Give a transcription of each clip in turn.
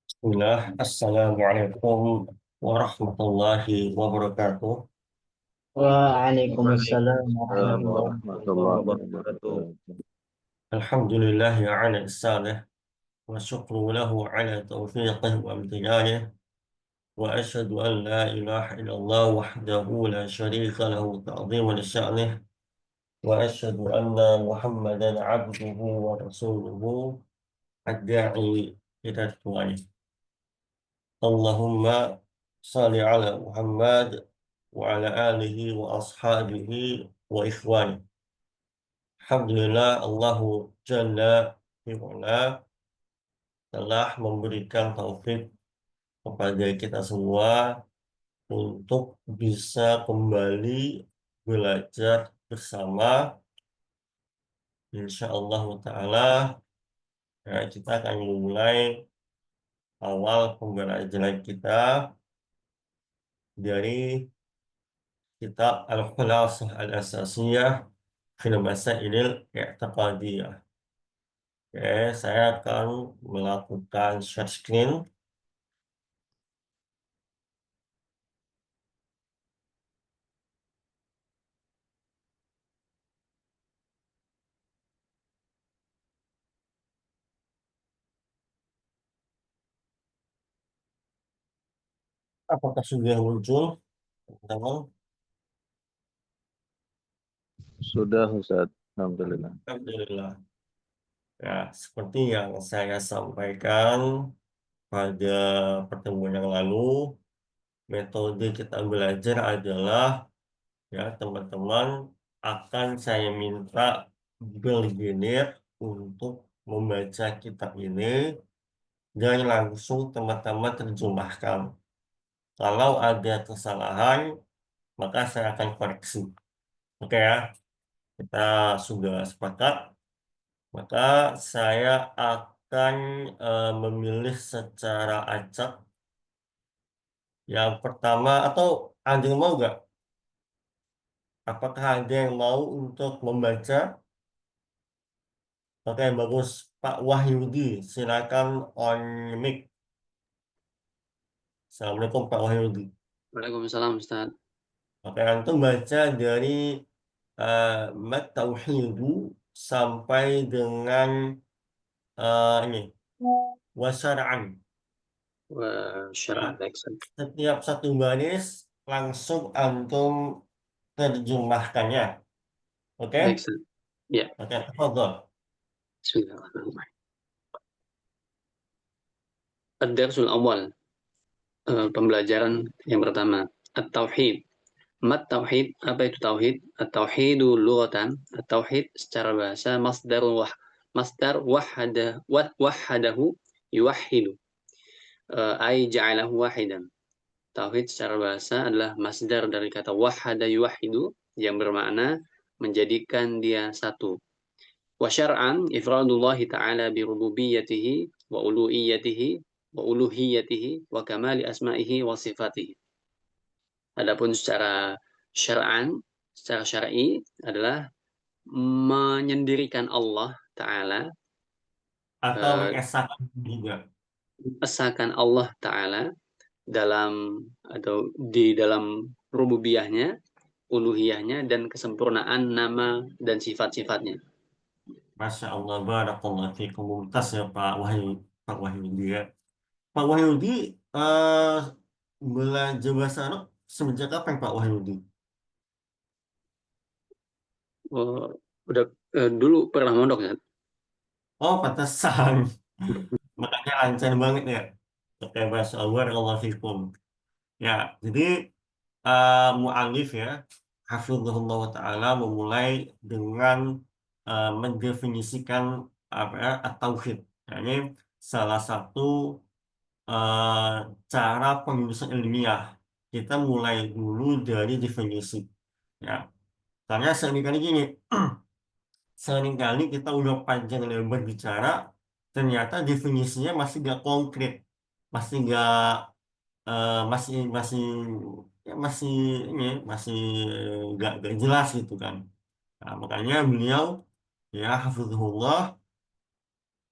Bismillah, Assalamualaikum warahmatullahi wabarakatuh. Waalaikumsalam Waalaikumsalam warahmatullahi warahmatullahi wabarakatuh. wabarakatuh. Alhamdulillah ala ihsanih wa syukru lahu ala taufiqih wa amtinayih wa ashhadu an la ilaha illallah wahdahu la syarika lahu ta'ziman li sya'nih wa ashhadu anna Muhammadan abduhu wa rasuluhu ad-da'i ila ridwanih. Allahumma salli ala Muhammad wa ala alihi wa ashabihi wa ikhwani. Alhamdulillah Allahu Jalla fi'ala telah memberikan taufik kepada kita semua untuk bisa kembali belajar bersama. Insya Allah Ta'ala ya, kita akan memulai awal pembelajaran kita dari kitab Al-Khulasah Al-Asasiyah fil Masailil I'tiqadiyah. Oke, saya akan melakukan share screen. Apakah sudah muncul, teman-teman? Sudah Ustaz, Alhamdulillah. Alhamdulillah. Ya, seperti yang saya sampaikan pada pertemuan yang lalu, metode kita belajar adalah ya teman-teman akan saya minta beginner untuk membaca kitab ini dan langsung teman-teman terjemahkan. Kalau ada kesalahan, maka saya akan koreksi. Oke ya, kita sudah sepakat. Maka saya akan memilih secara acak. Yang pertama, atau ada yang mau nggak? Apakah ada yang mau untuk membaca? Oke, bagus. Pak Wahyudi, silakan on mic. Assalamualaikum Pak Wahyudi. Waalaikumsalam Ustaz. Oke, antum baca dari mat tauhidu sampai dengan ini wasyara'an. Wa syarah Nah, baik Ustaz. setiap satu baris langsung antum terjemahkannya. Oke? Baik Ustaz. Ya, Oke, tafadhol. bismillahirrahmanirrahim. Ad-darsul awal, pembelajaran yang pertama, at-tauhid. Mat tauhid, apa itu tauhid? At-tauhidu lughatan, at-tauhid secara bahasa masdar wahadahu yuwahhidu. Ai ja'alahu wahidan. Tauhid secara bahasa adalah masdar dari kata wahada yuwahhidu yang bermakna menjadikan dia satu. Wa syar'an ifradullah ta'ala bi rububiyyatihi wa uluhiyyatihi wa kamali asma'ihi wa sifatihi. Adapun secara syar'an, secara syar'i adalah menyendirikan Allah Ta'ala, Atau mengesahkan juga. mengesahkan Allah Ta'ala dalam atau di dalam rububiyahnya, uluhiyahnya, dan kesempurnaan nama dan sifat-sifatnya. Masya Allah, barakallah fikum. Mumtaz ya Pak Wahyudi ya. Pak Wahyudi belajar bahasa Arab semenjak kapan Pak Wahyudi? Udah dulu pernah mondok ya? Oh, pantesan. Makanya lancar banget ya. Oke, Masya Allah, barakallah fikum. Ya, jadi mu'alif ya, hafizahullah ta'ala memulai dengan mendefinisikan apa ya, at-tauhid. Ya, ini salah satu eh, cara penulisan ilmiah. Kita mulai dulu dari definisi. Ya, karena seringkali gini, seringkali kita udah panjang lebar bicara, ternyata definisinya masih gak konkret, masih gak masih masih ya masih ini masih gak jelas gitu kan. Nah, makanya beliau ya hafizahullah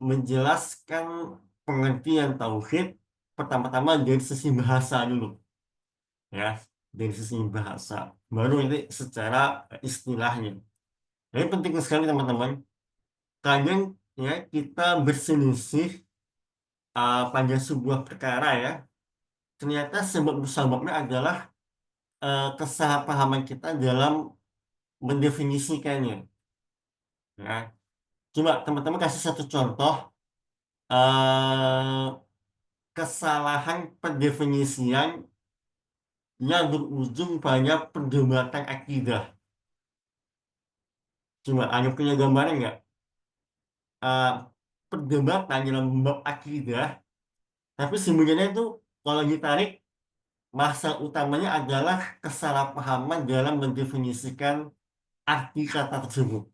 menjelaskan pengertian tauhid pertama-tama dari sisi bahasa dulu, ya, dari sisi bahasa, baru ini secara istilahnya. Jadi penting sekali teman-teman. Kadang ya kita berselisih pada sebuah perkara ya, ternyata sebab musababnya adalah kesalahpahaman kita dalam mendefinisikannya. Ya, coba teman-teman kasih satu contoh eh, kesalahan pendefinisian yang berujung pada perdebatan akidah. Coba ada punya gambaran nggak? Eh, Perdebatan dalam bab akidah, tapi sebenarnya itu kalau ditarik masalah utamanya adalah kesalahpahaman dalam mendefinisikan arti kata tersebut.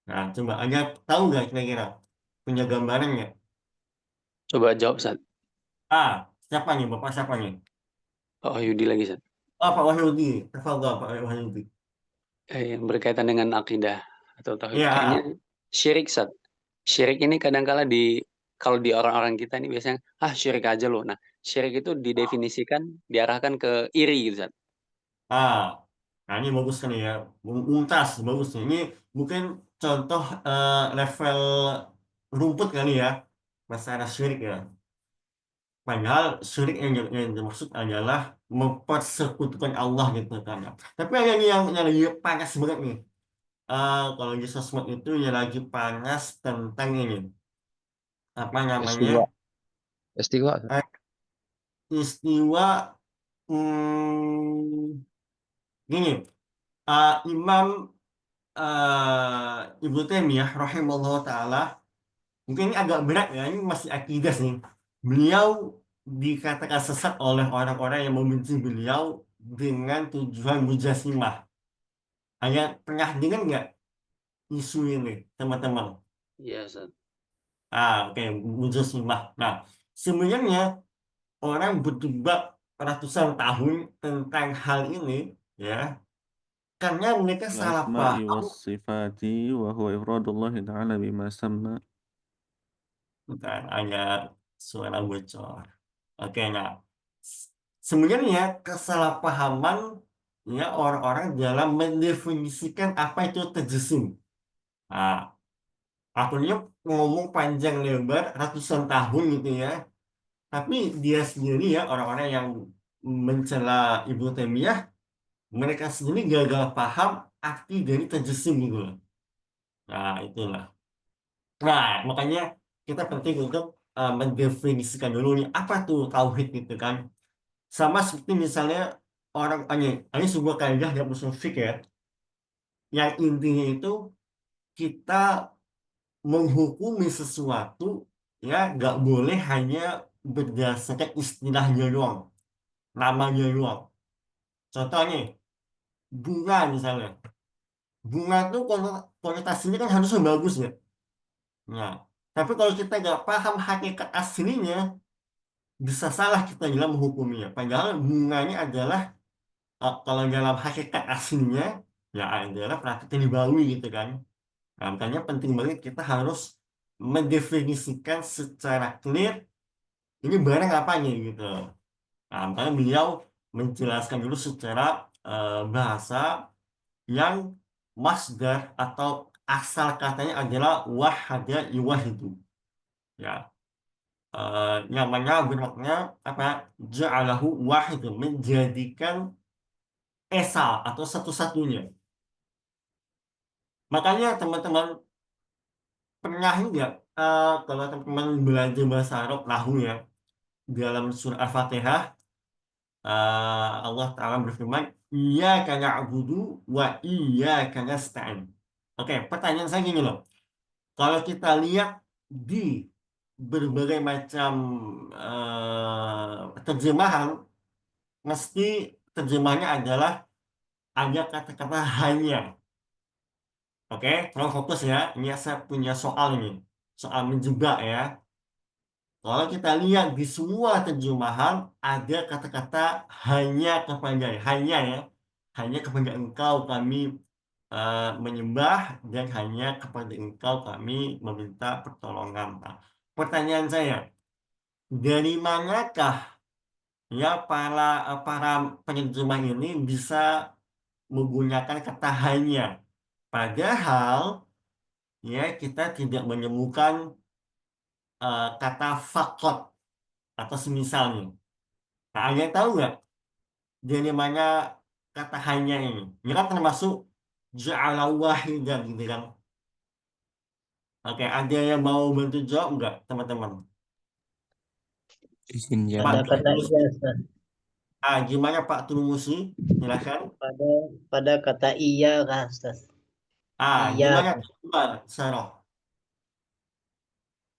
Nah, coba Anda tahu nggak kira-kira? Punya gambaran nggak? Coba jawab, Ustaz. Siapa nih? Bapak siapa nih? Pak Wahyudi lagi, Ustaz. Pak Wahyudi. Tafadhol Pak Wahyudi. Yang berkaitan dengan akidah atau tauhid. Iya, Kayaknya syirik, Ustaz. Syirik ini kadang-kala kalau di orang-orang kita ini biasanya, syirik aja loh. Nah, syirik itu didefinisikan, diarahkan ke iri gitu, Ustaz. ah, nah ini bagus kan ya, mumtaz, bagus nih. Ini mungkin contoh level rumput kali ya, masalah syirik ya. Padahal syirik yang dimaksud adalah mempersekutukan Allah gitu kan. Tapi ada nih yang lagi panas banget nih. Kalau di sosmed itu yang lagi panas tentang ini, apa namanya, Istiwa. Istiwa. eh, istiwa hmm, gini, Imam Ibnu Taimiyah rahimahullah taala, mungkin ini agak berat ya, ini masih akidah sih. Beliau dikatakan sesat oleh orang-orang yang membenci beliau dengan tujuan mujasimah. Hanya pernah dengar nggak isu ini, teman-teman? Iya, Ustaz. Oke, mujasimah. Nah, sebenarnya orang berdebat ratusan tahun tentang hal ini, ya, karena mereka salah الأسماء paham. والصفات وهو إفراد الله تعالى بما سمى. Bukan, hanya suara bocor. Oke, nah, s- sebenarnya kesalahpahaman ya orang-orang dalam mendefinisikan apa itu tajassum. Nah, akhirnya ngomong panjang lebar ratusan tahun gitu ya. Tapi dia sendiri ya orang-orang yang mencela Ibnu Taimiyah, mereka sendiri gagal paham arti dari tajassum gitu loh. Nah, itulah. Nah, makanya kita penting untuk mendefinisikan dulu nih apa tuh tauhid gitu kan. Sama seperti misalnya ini sebuah kaidah yang usul fikih ya, yang intinya itu kita menghukumi sesuatu ya nggak boleh hanya berdasarkan istilahnya doang, namanya doang. Contohnya bunga misalnya, bunga tuh konotasinya kan harusnya bagus ya. Nah, tapi kalau kita nggak paham hakikat aslinya, bisa salah kita dalam menghukumnya. Padahal bunganya adalah kalau dalam hakikat aslinya ya adalah praktik ribawi gitu kan. Nah, makanya penting banget kita harus mendefinisikan secara clear ini barang apa nih gitu. Nah, makanya beliau menjelaskan dulu secara bahasa yang masdar atau asal katanya adalah wahada yuwahidu. Ya, namanya bermakna apa? Ja'alahu wahidun, menjadikan esa atau satu-satunya. Makanya teman-teman pernah nggak kalau teman-teman belajar bahasa Arab nahu ya, dalam surah Al-Fatihah Allah Ta'ala berfirman iyyaka na'budu wa iyyaka nasta'in. Oke, pertanyaan saya gini loh. Kalau kita lihat di berbagai macam terjemahan, mesti terjemahnya adalah ada kata-kata hanya. Oke, tolong fokus ya. Ini saya punya soal ini. Soal menjebak ya. Kalau kita lihat di semua terjemahan ada kata-kata hanya kepada hanya ya. Hanya kepada engkau kami menyembah dan hanya kepada Engkau kami meminta pertolongan. Nah, pertanyaan saya, dari manakah ya para penerjemah ini bisa menggunakan kata hanya? Padahal ya kita tidak menemukan kata fakot atau semisalnya. Nah, ada yang tahu nggak dari mana kata hanya ini? Ini kan termasuk ja'ala wahidan gitu kan. Oke, ada yang mau bantu jawab nggak, teman-teman? Izin Pak Pada jawab kata saya. iya, Ustaz. Gimana Pak Turmusi? Silakan. Pada pada kata iya, Kak, Ustaz. Iya, Gimana Kak. coba, Saroh?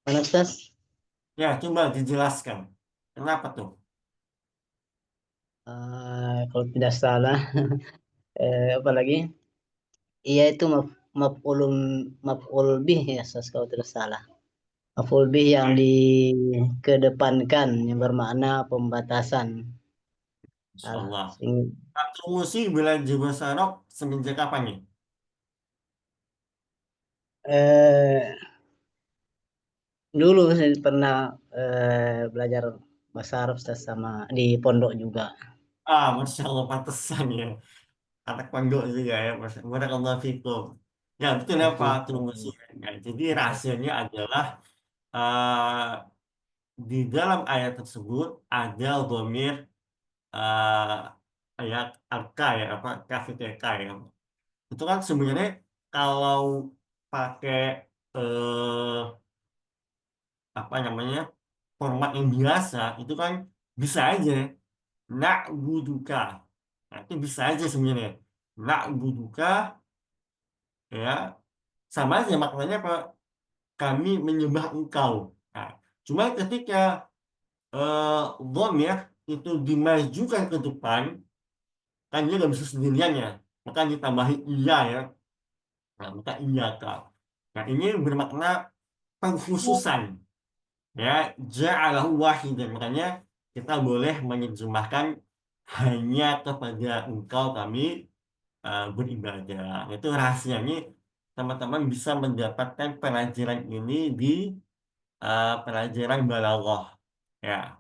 Mana, Ustaz? Ya, coba dijelaskan. Kenapa tuh? Kalau tidak salah, apa lagi? Iya itu maf'ulun maf'ul bih ya, Ustaz, kalau tidak salah. Maf'ul bih yang dikedepankan yang bermakna pembatasan. Insya Salah. Allah. Pak Turmusi belajar bahasa Arab semenjak kapan nih? Eh, Dulu saya pernah belajar bahasa Arab, Ustaz, sama di pondok juga. Masya Allah, pantesan ya. Anak pondok juga ya, Barakallahu fikum. Ya, betul ya Pak Turmusi. Ya, jadi rahasianya adalah eh, di dalam ayat tersebut ada dhamir ayat alka ya, apa KVTK ya. Itu kan sebenarnya kalau pakai eh, apa namanya format yang biasa itu kan bisa aja na'buduka. Nah, itu bisa aja sebenarnya na'buduka ya sama aja maknanya apa kami menyembah engkau. Nah, cuma ketika eh dhamir itu dimajukan ke depan kan dia nggak bisa sendirian ya maka ditambahi iya ya. Nah, maka iya kak. Nah, ini bermakna pengkhususan ya ja'alahu wahidan makanya kita boleh menerjemahkan hanya kepada engkau kami beribadah. Itu rahasianya teman-teman bisa mendapatkan pelajaran ini di pelajaran balaghah ya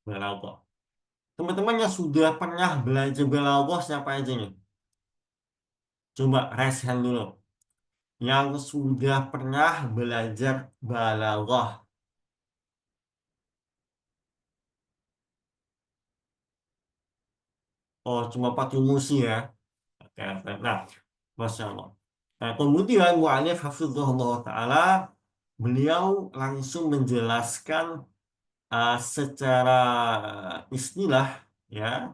balaghah. Teman-teman yang sudah pernah belajar balaghah siapa aja nih? Coba raise hand dulu. Yang sudah pernah belajar balaghah. Oh, cuma pakai musi ya. Oke, oke. Nah, Masya Allah. Nah, kemudian mu'alif hafizahullah ta'ala beliau langsung menjelaskan secara istilah ya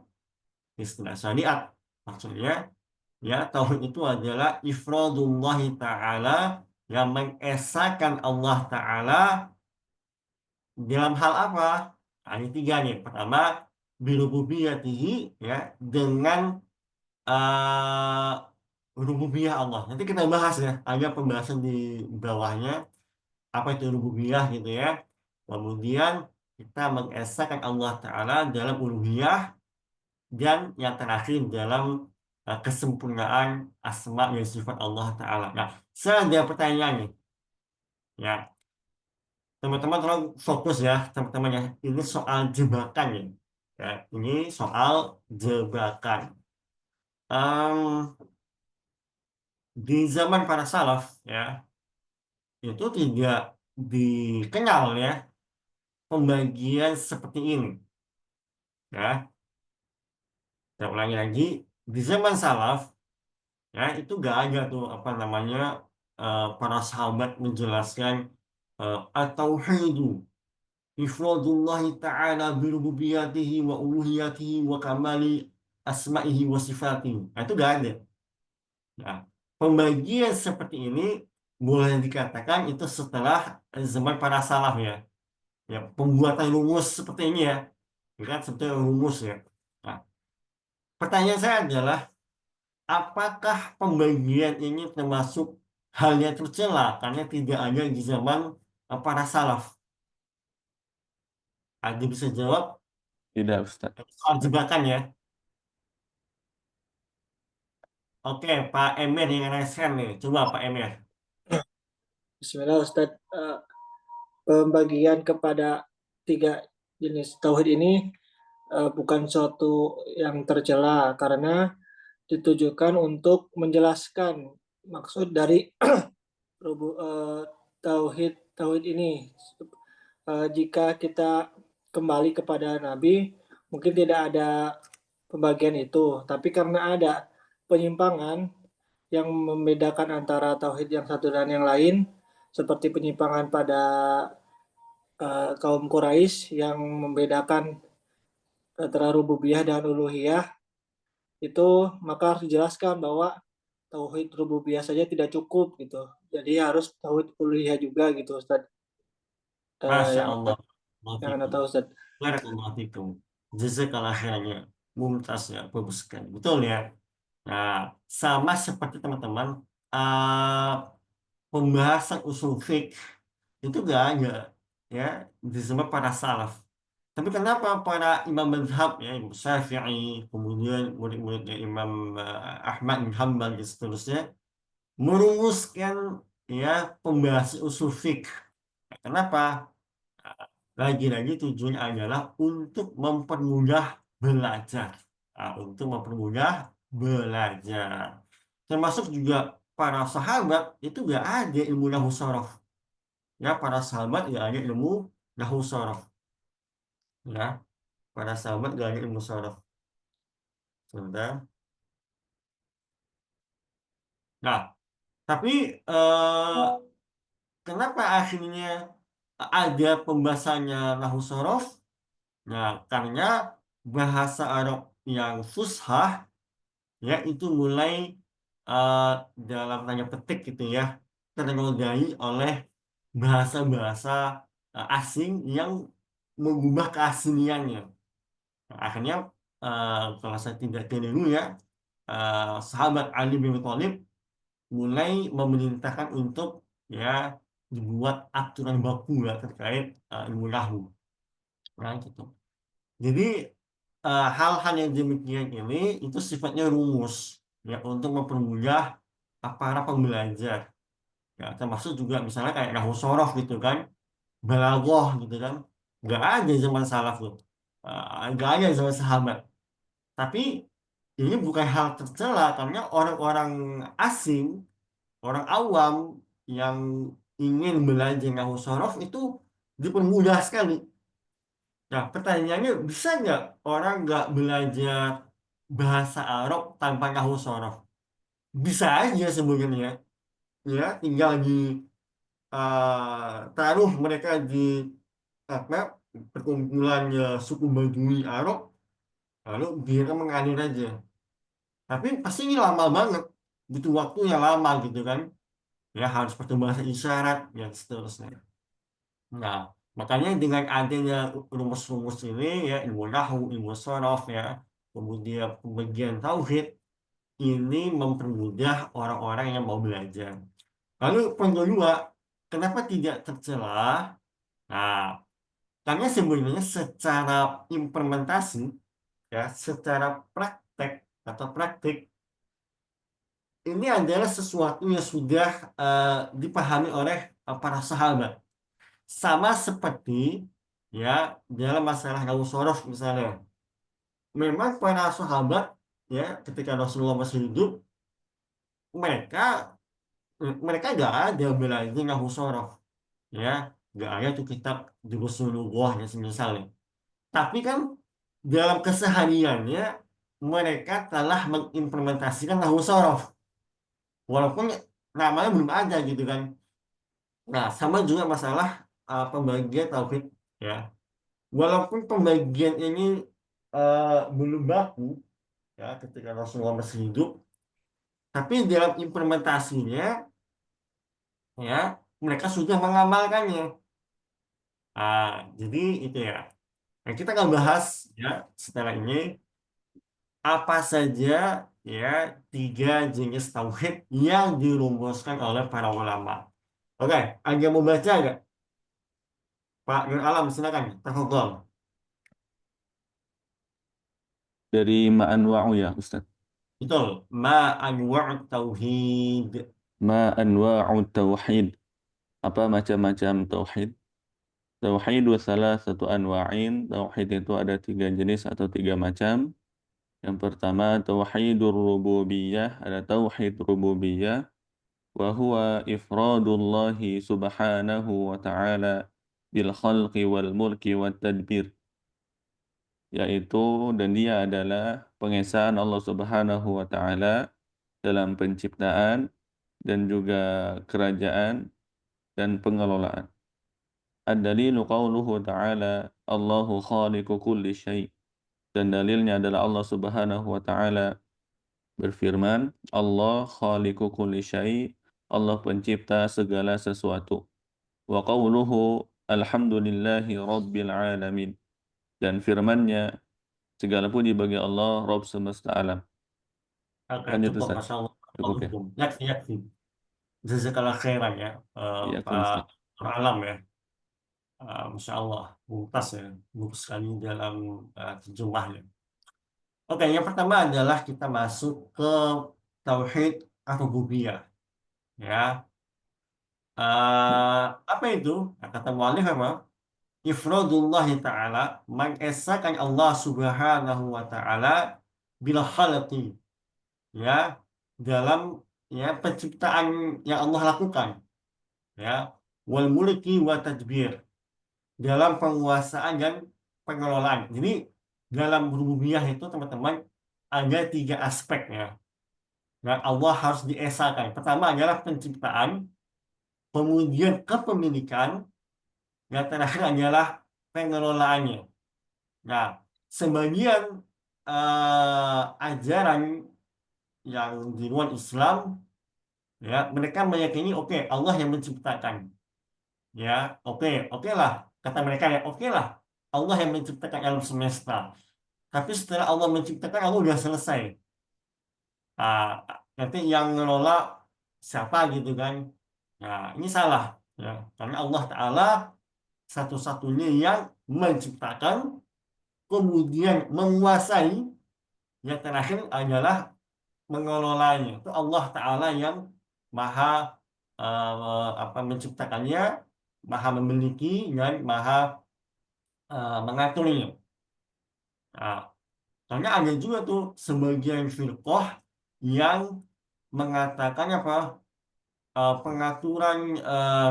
istilah syariat maksudnya ya tauhid itu adalah ifradullahi ta'ala yang mengesahkan Allah ta'ala dalam hal apa? Nah, ini tiga nih. Pertama, birububiyatihi ya dengan uh, rububiyah Allah. Nanti kita bahas ya, ada pembahasan di bawahnya apa itu rububiyah gitu ya. Kemudian kita mengesahkan Allah Ta'ala dalam uluhiyah dan yang terakhir dalam kesempurnaan asma dan sifat Allah Ta'ala. Nah, saya ada pertanyaan nih. Ya, teman-teman tolong fokus ya, teman-teman ya. Ini soal jebakan ya. Ya, ini soal jebakan. Em, di zaman para salaf ya, itu tidak dikenal ya pembagian seperti ini. Ya, saya ulangi lagi, di zaman salaf ya itu gak ada tuh apa namanya para sahabat menjelaskan at-tauhidu ifradullahi ta'ala birububiyatihi wa uluhiyatihi wa kamali asma'ihi wa sifatihi. Nah, itu gak ada. Nah, pembagian seperti ini boleh dikatakan itu setelah zaman para salaf ya. Ya, pembuatan rumus seperti ini ya. Ya kan seperti rumus ya. Nah, pertanyaan saya adalah apakah pembagian ini termasuk hal yang tercela karena tidak ada di zaman para salaf? Ada bisa jawab Tidak, Ustaz. soal jebakan ya. Oke, Pak Emir yang raiskan nih. Coba Pak Emir. Bismillah Ustadz. Pembagian kepada 3 jenis tauhid ini bukan suatu yang tercela karena ditujukan untuk menjelaskan maksud dari tauhid tauhid ini. Jika kita kembali kepada Nabi, mungkin tidak ada pembagian itu, tapi karena ada penyimpangan yang membedakan antara tauhid yang satu dan yang lain, seperti penyimpangan pada kaum Quraisy yang membedakan antara rububiyah dan uluhiyah, itu maka harus dijelaskan bahwa tauhid rububiyah saja tidak cukup gitu. Jadi harus tauhid uluhiyah juga gitu Ustaz. Masya Yang Allah. yang Anda tahu Ustaz. Barakallahu fikum. Jazakallah khairannya. Mumtaz ya, bagus sekali. Betul ya. Nah, sama seperti teman-teman, eh, pembahasan usul fiqh itu gak ada ya di zaman para salaf. Tapi kenapa para imam mazhab ya, Imam Syafi'i, kemudian murid-muridnya Imam Ahmad bin Hambal dan seterusnya merumuskan ya pembahasan usul fiqh. Kenapa? Lagi-lagi tujuannya adalah untuk mempermudah belajar. Nah, untuk mempermudah belajar. Termasuk juga para sahabat itu gak ada ilmu nahwu sorof. Ya, para sahabat gak ada ilmu nahwu sorof. Ya, para sahabat gak ada ilmu sorof. Sebentar. Nah, tapi kenapa akhirnya ada pembahasannya nahwu sorof? Nah, karena bahasa Arab yang fushah ya itu mulai eh, dalam tanda petik gitu ya ternodai oleh bahasa-bahasa asing yang mengubah keasliannya. Nah, akhirnya kalau saya tidak keliru ya sahabat Ali bin Thalib mulai memerintahkan untuk ya dibuat aturan baku ya terkait ilmu nahwu. Nah, gitu. Jadi hal-hal yang demikian ini itu sifatnya rumus ya untuk mempermudah para pembelajar. Ya, termasuk juga misalnya kayak nahwu shoroh gitu kan, balaghah gitu kan, nggak ada zaman salaf tuh, nggak ada zaman sahabat. Tapi ini bukan hal tercela karena orang-orang asing, orang awam yang ingin belajar nahwu shoroh itu dipermudah sekali. Nah, pertanyaannya bisa nggak orang nggak belajar bahasa Arab tanpa nahwu shoroh? Bisa aja sebenarnya. Ya, tinggal di taruh mereka di apa perkumpulan suku Badui Arab, lalu biarkan mengalir aja. Tapi pasti ini lama banget, butuh waktu yang lama gitu kan. Ya harus pakai bahasa isyarat dan seterusnya. Nah, makanya dengan adanya rumus-rumus ini ya ilmu nahwu, ilmu shorof ya, kemudian pembagian tauhid ini mempermudah orang-orang yang mau belajar. Lalu poin kedua, kenapa tidak tercela? Nah, karena sebenarnya secara implementasi ya, secara praktek atau praktik ini adalah sesuatu yang sudah dipahami oleh para sahabat. Sama seperti ya dalam masalah nahwu shoroh misalnya. Memang para sahabat ya ketika Rasulullah masih hidup mereka mereka nggak ada belajar nahwu shoroh ya nggak ada tuh kitab Durusulullah ya misalnya. Tapi kan dalam kesehariannya mereka telah mengimplementasikan nahwu shoroh walaupun namanya belum ada gitu kan. Nah, sama juga masalah pembagian tauhid ya. Walaupun pembagian ini belum baku ya ketika Rasulullah masih hidup, tapi dalam implementasinya ya mereka sudah mengamalkannya. Jadi itu ya. Nah, kita akan bahas ya setelah ini apa saja ya 3 jenis tauhid yang dirumuskan oleh para ulama. Oke, ada yang mau baca nggak? Pak Nur Alam, silakan. Tafadhol. Dari Ma'an Wa'u ya Ustaz. Betul. Ma anwa'ut tauhid. Ma anwa'ut tauhid. Apa macam-macam tauhid? Tauhid salah satu anwa'in. Tauhid itu ada 3 jenis atau 3 macam. Yang pertama tauhidur rububiyah, ada tauhid rububiyah, wa huwa ifradullahi subhanahu wa ta'ala bil khalqi wal mulki wat tadbir. Yaitu dan dia adalah pengesaan Allah Subhanahu wa taala dalam penciptaan dan juga kerajaan dan pengelolaan. Ad-dalilu qauluhu ta'ala Allahu khaliqu kulli syai'. Dan dalilnya adalah Allah Subhanahu wa taala berfirman, Allah khaliqu kulli syai', Allah pencipta segala sesuatu. Wa qauluhu alhamdulillahi rabbil alamin. Dan firman-Nya, segala puji bagi Allah Rabb semesta alam. Oke, Lanjut cukup. Ustaz. Masya Allah. Cukup ya. Yakfi, yakfi. Jazakallah khairan ya, Iya, Pak Ustaz. Alam ya. Masya Allah, mumtaz ya, bagus sekali dalam terjemahnya. Oke, yang pertama adalah kita masuk ke tauhid ar-rububiyah. Ya, apa itu? Nah, kata mu'alif apa? Ifradullahi ta'ala, mengesahkan Allah Subhanahu wa ta'ala bila khalqi, ya, dalam ya penciptaan yang Allah lakukan, ya, wal mulki wa tadbir, dalam penguasaan dan pengelolaan. Jadi dalam rububiyah itu teman-teman ada 3 aspek ya. Dan Allah harus diesakan. Pertama adalah penciptaan, kemudian kepemilikan, yang terakhir adalah pengelolaannya. Nah, sebagian ajaran yang di luar Islam, ya, mereka meyakini oke, Allah yang menciptakan. Ya, oke lah, kata mereka ya, oke lah, Allah yang menciptakan alam semesta. Tapi setelah Allah menciptakan, Allah udah selesai. Nah, nanti yang ngelola siapa gitu kan? Nah, ini salah, ya, karena Allah Ta'ala satu-satunya yang menciptakan, kemudian menguasai, yang terakhir adalah mengelolanya. Itu Allah Ta'ala yang maha menciptakannya, maha memiliki, dan maha mengaturnya. Nah, karena ada juga tuh sebagian firqah yang mengatakan apa, pengaturan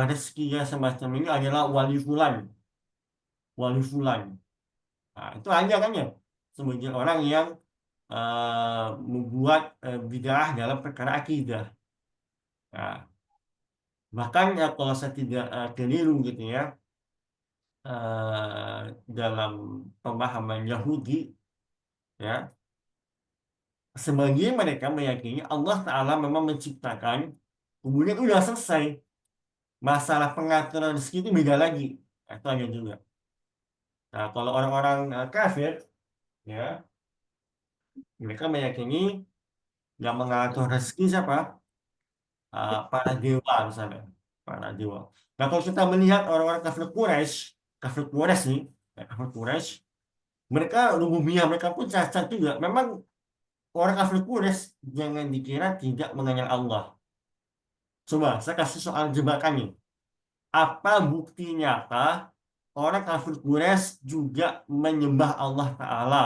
rezeki yang semacam ini adalah wali fulan, wali fulan. Nah, itu ada kan ya, sebagian orang yang membuat bid'ah dalam perkara akidah. Nah, bahkan ya, kalau saya tidak keliru gitu ya, dalam pemahaman Yahudi, ya, sebagian mereka meyakini Allah Ta'ala memang menciptakan, kemudian udah selesai. Masalah pengaturan rezeki itu beda lagi. Nah, itu ada juga. Nah, kalau orang-orang kafir, ya, mereka meyakini yang mengatur rezeki siapa? Para dewa misalnya, para dewa. Nah, kalau kita melihat orang-orang kafir Quraisy nih, ya, kafir Quraisy, mereka rububiyah mereka pun cacat juga. Memang orang kafir Quraisy jangan dikira tidak mengenal Allah. Coba saya kasih soal jebakan nih. Apa bukti nyata orang kafir Quraisy juga menyembah Allah Ta'ala?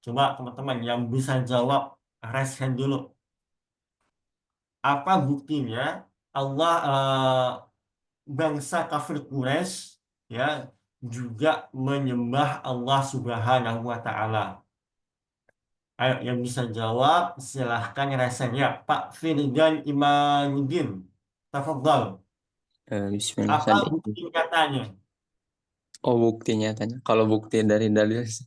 Coba teman-teman yang bisa jawab, raise hand dulu. Apa buktinya Allah bangsa kafir Quraisy ya juga menyembah Allah Subhanahu wa Ta'ala? Ayo yang bisa jawab silahkan rasanya Pak Firdan Imanuddin. Tafadhal. Bismillah Apa tadi. bukti nyatanya? Oh, buktinya tanya. Kalau bukti dari dalil sih.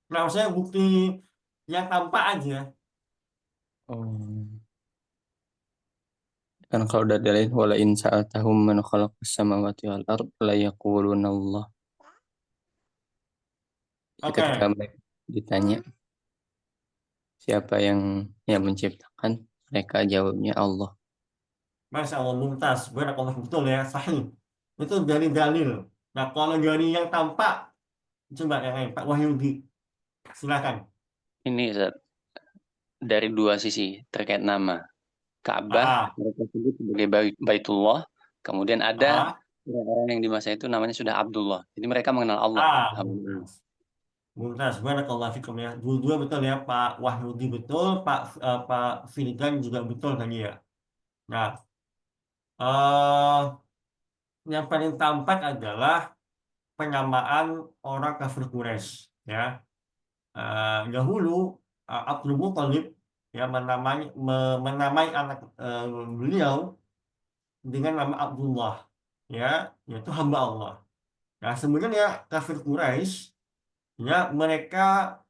Nah, maksudnya bukti yang tampak aja. Oh. Kan kalau udah dalil wala in sa'atahum man khalaqas samawati wal ard la yaquluna Allah. Jadi Oke, ketika mereka ditanya siapa yang menciptakan, mereka jawabnya Allah. Masya Allah, mumtaz. Barakallah, betul ya, sahih. Itu dari dalil. Nah, kalau dari yang tampak, coba yang lain, Pak Wahyudi. Silakan. Ini Ustaz, dari dua sisi terkait nama. Ka'bah Ah, mereka sebut sebagai Baitullah, kemudian ada ah, orang-orang yang di masa itu namanya sudah Abdullah. Jadi mereka mengenal Allah. Mumtaz. Mumtaz, barakallahu fikum ya. Dua-dua betul ya, Pak Wahyudi betul, Pak Firdan juga betul tadi ya. Nah, eh yang paling tampak adalah penyamaan orang kafir Quraisy ya. Dahulu Abdul Muthalib ya menamai anak beliau dengan nama Abdullah ya, yaitu hamba Allah. Nah, sebenarnya kafir Quraisy ya mereka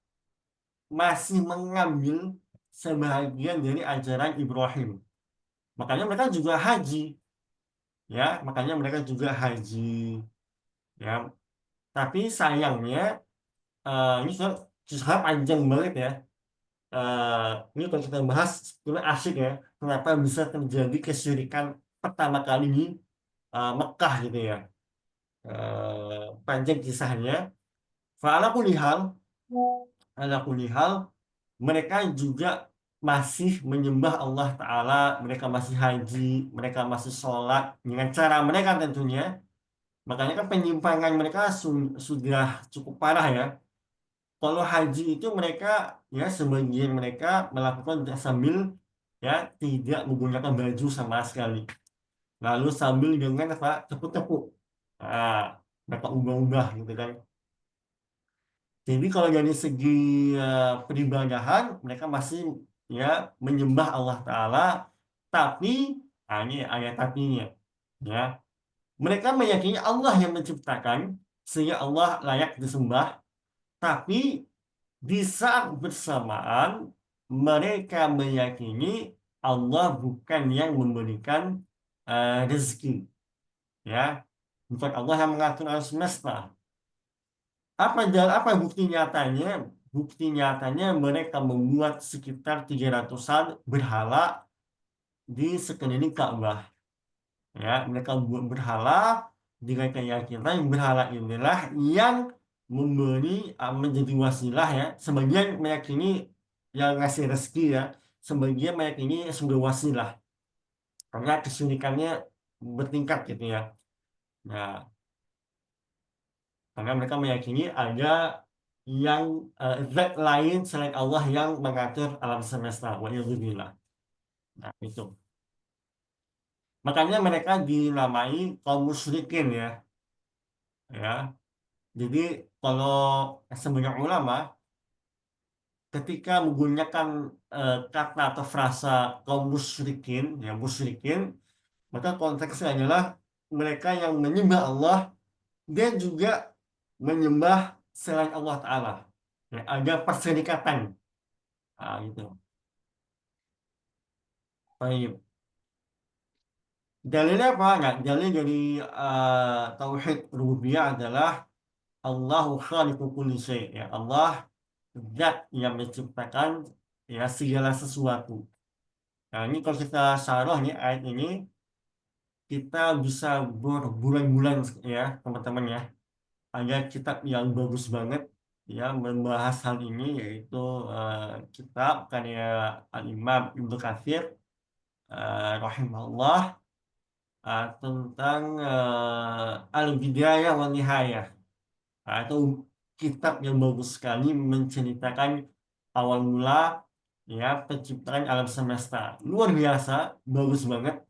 masih mengambil sebahagian dari ajaran Ibrahim. Makanya mereka juga haji ya, makanya mereka juga haji ya. Tapi sayangnya ini susah panjang banget ya. Ini kalau kita bahas sebenarnya asik ya. Kenapa bisa terjadi kesyirikan pertama kali di Mekah gitu ya. Panjang kisahnya. Fa'ala kulihal, ala kulihal, mereka juga masih menyembah Allah Ta'ala, mereka masih haji, mereka masih sholat dengan cara mereka tentunya. Makanya kan penyimpangan mereka sudah cukup parah ya. Kalau haji itu mereka ya sebagian mereka melakukan sambil ya tidak menggunakan baju sama sekali. Lalu sambil dengan apa tepuk-tepuk. Nah, mereka ubah-ubah gitu kan. Jadi kalau dari segi peribadahan mereka masih ya menyembah Allah Ta'ala, tapi ini ayat tapinya ya. Mereka meyakini Allah yang menciptakan sehingga Allah layak disembah, tapi di saat bersamaan mereka meyakini Allah bukan yang memberikan rezeki ya, bukan Allah yang mengatur alam semesta. Apa bukti nyatanya? Bukti nyatanya mereka membuat sekitar 300-an berhala di sekeliling Ka'bah. Ya, mereka buat berhala dengan keyakinan berhala inilah yang memberi menjadi wasilah ya. Sebagian meyakini yang ngasih rezeki ya, sebagian meyakini sebagai wasilah karena kesyirikannya bertingkat gitu ya. Nah, karena mereka meyakini ada yang zat lain selain Allah yang mengatur alam semesta. Waliyadzubillah. Nah, itu. Makanya mereka dinamai kaum musyrikin ya. Ya. Jadi kalau sebagian ulama ketika menggunakan kata atau frasa kaum musyrikin, ya musyrikin, maka konteksnya adalah mereka yang menyembah Allah dan juga menyembah selain Allah Ta'ala. Ya, ada perserikatan. Nah, gitu. Baik. Dalilnya apa? Nah, dalil dari tauhid rububiyah adalah Allahu khaliqu kulli syai'. Ya, Allah zat yang menciptakan ya segala sesuatu. Nah, ini kalau kita syarah nih ayat ini kita bisa berbulan-bulan ya, teman-teman ya. Ada kitab yang bagus banget ya membahas hal ini yaitu kitab karya Al-Imam Ibnu Katsir rahimahullah tentang Al-Bidayah wa Nihayah. Nah, itu kitab yang bagus sekali menceritakan awal mula ya penciptaan alam semesta. Luar biasa, bagus banget.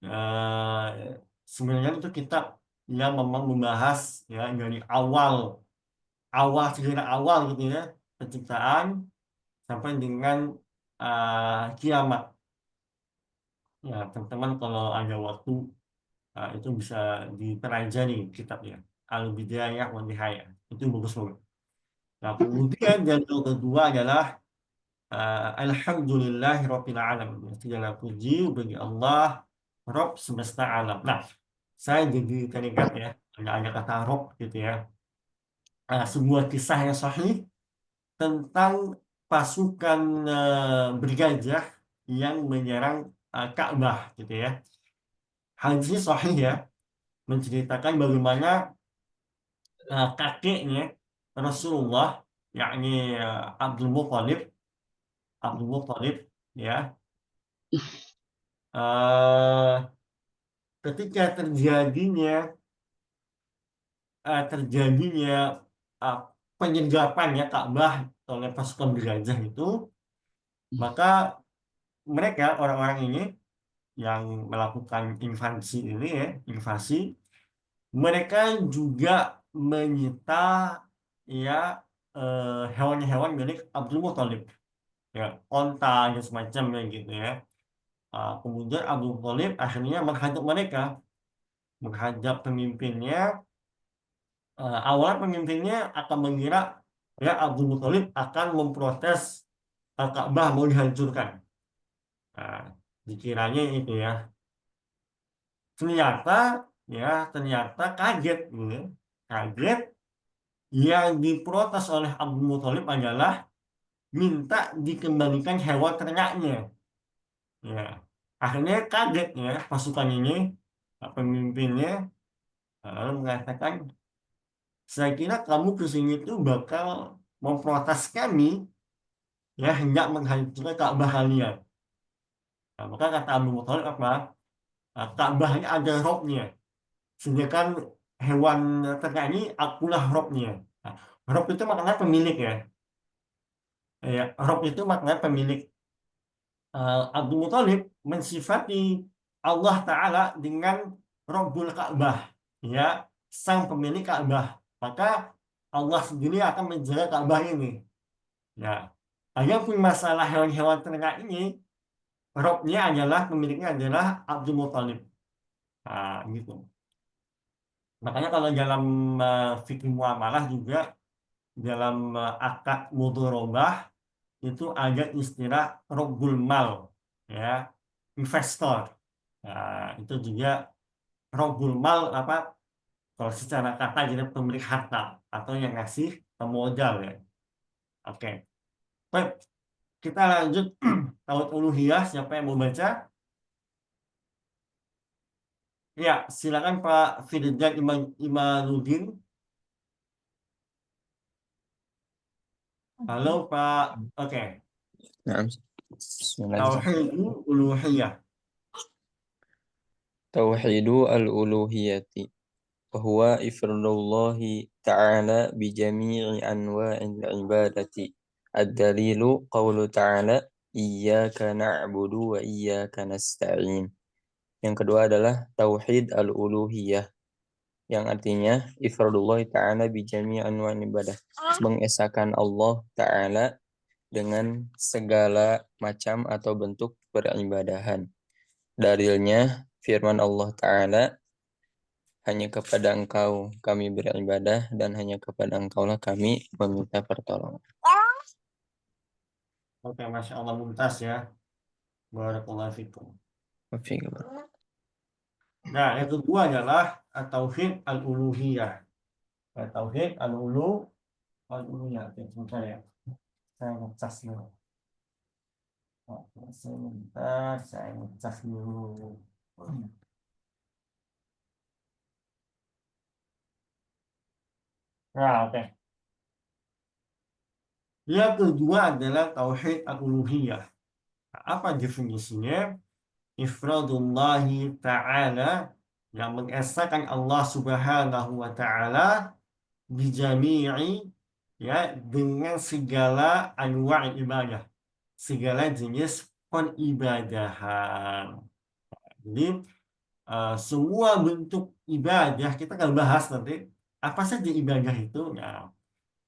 Eh, Sebenarnya itu kitab yang memang membahas ya dari segala awal gitu ya penciptaan sampai dengan kiamat. Ya, teman-teman kalau ada waktu itu bisa dipelajari kitabnya Al-Bidayah wa Nihayah. Itu bagus banget. Nah, kemudian yang kedua adalah Alhamdulillahirabbil alamin. Segala puji bagi Allah Rabb semesta alam. Nah, saya jadi teringat ya, ada kata Rabb gitu ya. Sebuah kisah yang sahih tentang pasukan bergajah yang menyerang Ka'bah gitu ya. Hadis sahih ya, menceritakan bagaimana kakeknya Rasulullah yakni Abdul Muthalib, ya. Eh, Ketika terjadinya penyergapan ya Ka'bah oleh pasukan penjajah itu, maka mereka orang-orang ini yang melakukan invasi, mereka juga menyita ya hewan-hewan milik Abdul Muthalib, ya onta dan semacamnya gitu ya. Kemudian Abdul Muthalib akhirnya menghadap pemimpinnya. Awalnya pemimpinnya akan mengira ya Abdul Muthalib akan memprotes Ka'bah mau dihancurkan. Nah, dikiranya itu ya. Ternyata kaget gitu ya. Kaget, yang diprotes oleh Abdul Muthalib adalah minta dikembalikan hewan ternaknya. Ya. Akhirnya kaget ya pasukan ini, pemimpinnya lalu mengatakan, saya kira kamu kesini tuh bakal memprotes kami ya hendak menghancurkan Ka'bah kalian. Nah, maka kata Abu Muthalib apa? Ka'bahnya ada robnya, sedangkan hewan ternak ini akulah robnya. Nah, rob itu maknanya pemilik ya. Ya, rob itu maknanya pemilik. Abdul Muthalib mensifati Allah Ta'ala dengan Rabbul Ka'bah, ya, sang pemilik Ka'bah. Maka Allah sendiri akan menjaga Ka'bah ini. Ya, adapun masalah hewan-hewan ternak ini, Robnya adalah pemiliknya adalah Abdul Muthalib. Nah, gitu. Makanya kalau dalam fikih muamalah juga dalam akad mudharabah itu ada istilah Rabbul Mal, ya, investor. Nah, itu juga Rabbul Mal apa kalau secara kata jadi pemilik harta atau yang ngasih modal ya. Oke. Baik, kita lanjut tauhid uluhiyah, siapa yang mau baca? Ya, silakan Pak Firdan Imanuddin. Halo Pak. Oke. Naam. Bismillahirrahmanirrahim. Tauhid uluhiyah. Tauhidu al-uluhiyati wa huwa ifradullahi ta'ala bi jami'i anwa'il ibadati. Ad-dalilu qawlu ta'ala iyyaka na'budu wa iyyaka nasta'in. Yang kedua adalah tauhid al-uluhiyah, yang artinya ifradullahi ta'ala bi jami'i anwa'il ibadah, mengesahkan Allah Ta'ala dengan segala macam atau bentuk peribadahan. Dalilnya firman Allah Ta'ala, hanya kepada Engkau kami beribadah dan hanya kepada Engkaulah kami meminta pertolongan. Oke, Masya Allah, mumtaz ya. Barakallahu fikum. Nah, yang kedua adalah tauhid al-uluhiyah. Tauhid al-uluhiyah. Oke, sebentar ya. Saya ngecas dulu. Oke, sebentar, saya ngecas dulu. Nah, oke. Yang kedua adalah tauhid al-uluhiyah. Apa definisinya? Ifradullahi ta'ala, yang mengesahkan Allah Subhanahu wa ta'ala bijami'i, ya, dengan segala anwa' ibadah, segala jenis peribadahan. Jadi semua bentuk ibadah kita akan bahas nanti apa saja ibadah itu. Nah,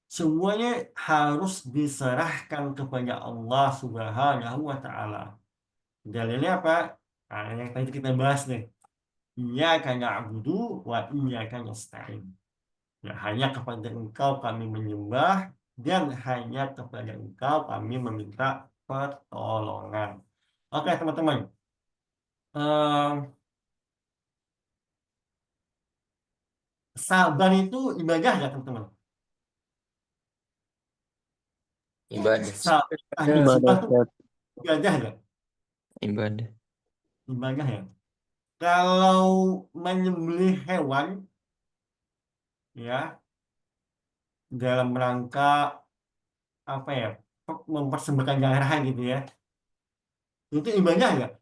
semuanya harus diserahkan kepada Allah Subhanahu wa ta'ala. Dalilnya apa? Nah, yang tadi kita bahas nih. Iyyaka na'budu wa iyyaka nasta'in. Ya, hanya kepada Engkau kami menyembah dan hanya kepada Engkau kami meminta pertolongan. Oke, teman-teman. Sabar itu ibadah nggak, teman-teman? Ibadah. Sabar itu ibadah nggak? Ibadah. Ibadah ya. Kalau menyembelih hewan, ya, dalam rangka apa ya, mempersembahkan darah gitu ya, itu ibadah nggak?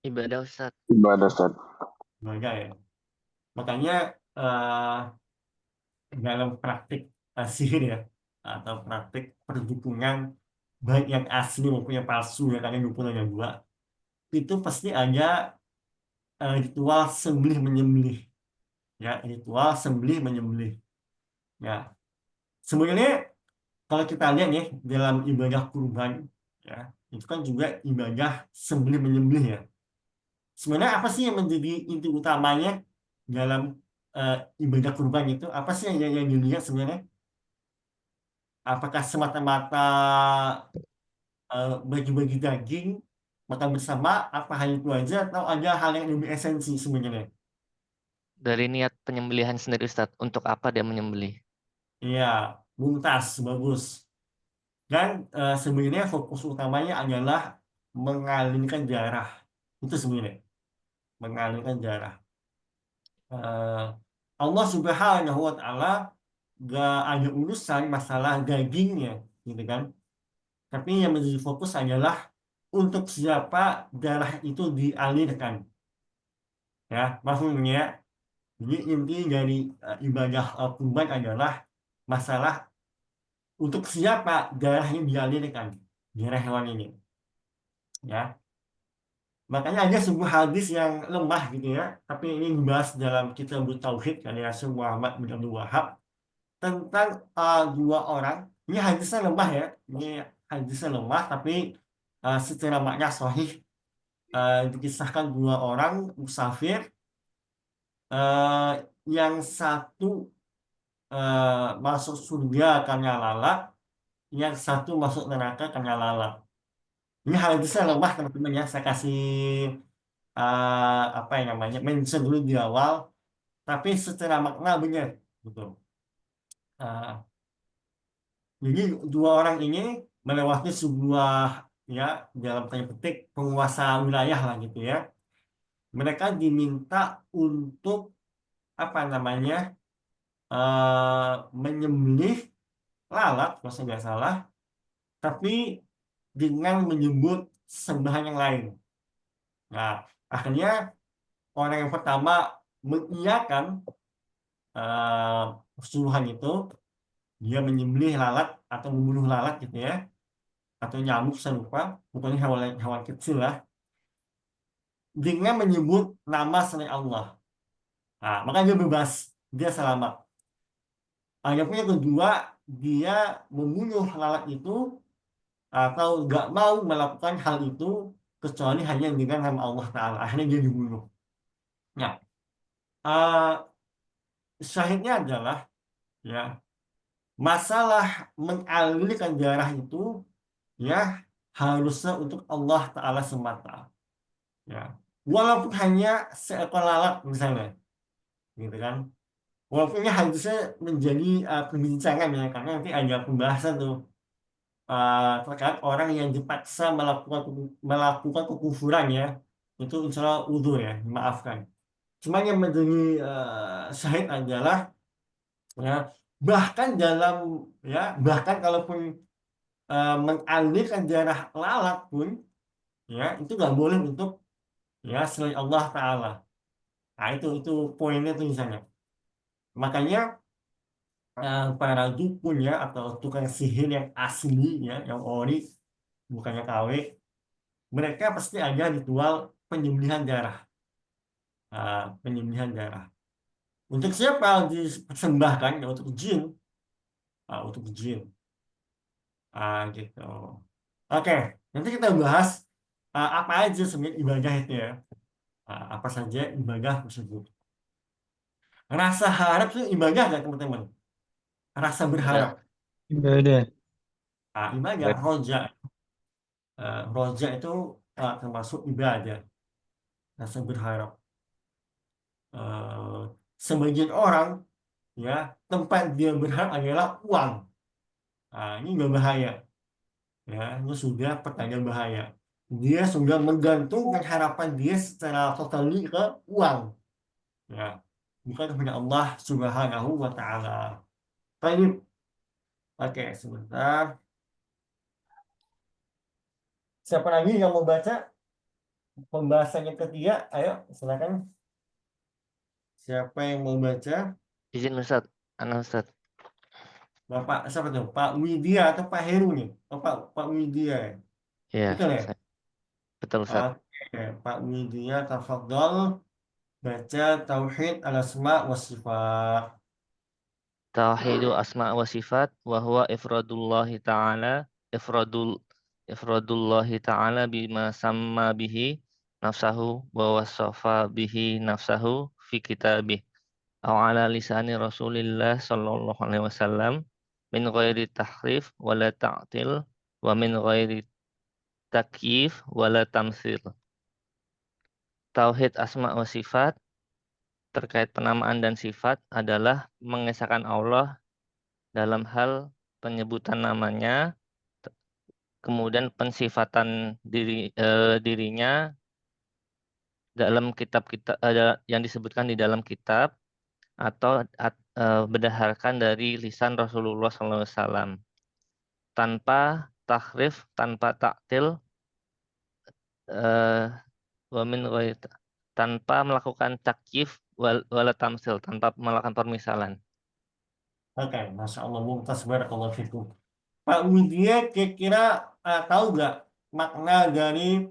Ibadah Ustaz. Ibadah Ustaz. Ibadah ya. Makanya dalam praktik sihir ya, atau praktik perdukunan baik yang asli maupun yang palsu ya, karena dukun ada dua, itu pasti ada ritual sembelih menyembelih ya, ritual sembelih menyembelih ya. Sebenarnya kalau kita lihat nih dalam ibadah kurban ya, itu kan juga ibadah sembelih menyembelih ya. Sebenarnya apa sih yang menjadi inti utamanya dalam eh, ibadah kurban itu? Apa sih yang dilihat sebenarnya? Apakah semata-mata bagi-bagi daging, makan bersama, apa hal itu aja, atau ada hal yang lebih esensi sebenarnya? Dari niat penyembelihan sendiri Ustaz, untuk apa dia menyembelih? Iya, mumtaz, bagus. Dan sebenarnya fokus utamanya adalah mengalirkan darah. Itu sebenarnya, mengalirkan darah. Eh, Allah Subhanahu wa Ta'ala gak ada urusan masalah dagingnya, gitu kan? Tapi yang menjadi fokus adalah untuk siapa darah itu dialirkan. Ya, maksudnya, jadi inti dari ibadah kurban adalah masalah untuk siapa darah yang dialirkan, darah hewan ini. Ya, makanya ada sebuah hadis yang lemah gitu ya, tapi ini dibahas dalam kitab Tauhid karya Syekh Muhammad bin Abdul Wahab tentang dua orang. Ini hadisnya lemah ya, ini hadisnya lemah, tapi secara makna sahih. Dikisahkan dua orang musafir, eh, yang satu masuk surga karena lalat, yang satu masuk neraka karena lalat. Ini hadisnya lemah teman-teman ya, saya kasih apa yang namanya mention dulu di awal, tapi secara makna benar gitu. Eh, jadi dua orang ini melewati sebuah, ya, dalam tanda petik penguasa wilayah lah gitu ya. Mereka diminta untuk apa namanya menyembelih lalat kalau saya nggak salah, tapi dengan menyebut sembahan yang lain. Nah, akhirnya orang yang pertama mengiyakan suruhan itu, dia menyembelih lalat atau membunuh lalat gitu ya, atau nyamuk saya lupa, pokoknya hewan hewan kecil lah, dengan menyebut nama selain Allah. Nah, maka dia bebas, dia selamat. Adapun yang kedua, dia membunuh lalat itu atau nggak mau melakukan hal itu kecuali hanya dengan nama Allah Ta'ala. Akhirnya dia dibunuh. Nah, eh, syahidnya adalah ya, masalah mengalirkan darah itu ya harusnya untuk Allah Ta'ala semata. Ya, walaupun hanya seekor lalat misalnya, gitu kan. Walaupun ini harusnya menjadi perbincangan ya, karena nanti ada pembahasan tuh terkait orang yang dipaksa melakukan kekufuran ya, itu insya Allah uzur ya, dimaafkan. Cuma yang menjadi syahid adalah ya, bahkan dalam ya, bahkan kalaupun mengalirkan darah lalat pun ya, itu nggak boleh untuk ya selain Allah Ta'ala. Nah, itu poinnya tuh misalnya. Makanya para dukun ya atau tukang sihir yang asli ya, yang ori, bukannya KW, mereka pasti ada ritual penyembelihan darah. Penyembelihan darah. Untuk siapa dipersembahkan? Ya, untuk jin. Untuk jin. Gitu. Oke, nanti kita bahas apa aja sebenarnya ibadah itu ya. Apa saja ibadah tersebut. Rasa harap itu ibadah nggak teman-teman? Rasa berharap. Ibadah. Ibadah, roja. Roja itu termasuk ibadah. Rasa berharap. Eh, Sebagian orang ya, tempat dia berharap adalah uang. Ini nggak bahaya. Ya, ini sudah pertanda bahaya. Dia sudah menggantungkan harapan dia secara totali ke uang. Ya. bukan kepada Allah Subhanahu wa Ta'ala. Baik, oke, sebentar. Siapa lagi yang mau baca pembahasan yang ketiga? Ayo, silakan. Siapa yang mau baca? Izin Ustaz, Ustaz. Bapak siapa tuh? Pak Widya atau Pak Heru nih? Oh, Pak Widya ya? Ya, Betul ya? betul Ustaz. Oke, Pak Widya, tafadhol baca Tauhid al-Asma wa Sifat. Tauhidu asma wa sifat wa huwa ifradullahi ta'ala ifradullahi ta'ala bima samma bihi nafsahu wa wasafa bihi nafsahu fi kitabih aw ala lisani Rasulillah sallallahu alaihi wasallam min ghairi tahrif wala ta'til wa min ghairi takyif wala tamthil. Tauhid asma wa sifat terkait penamaan dan sifat adalah mengesahkan Allah dalam hal penyebutan namanya, kemudian pensifatan dirinya dalam kitab-kitab yang disebutkan di dalam kitab atau berdasarkan dari lisan Rasulullah SAW tanpa tahrif, tanpa taktil, tanpa melakukan takyif wala tamsil, tanpa melakukan permisalan. Oke, Masya Allah, mumtaz, barakallahu fikum. Pak Widya kira-kira tahu nggak makna dari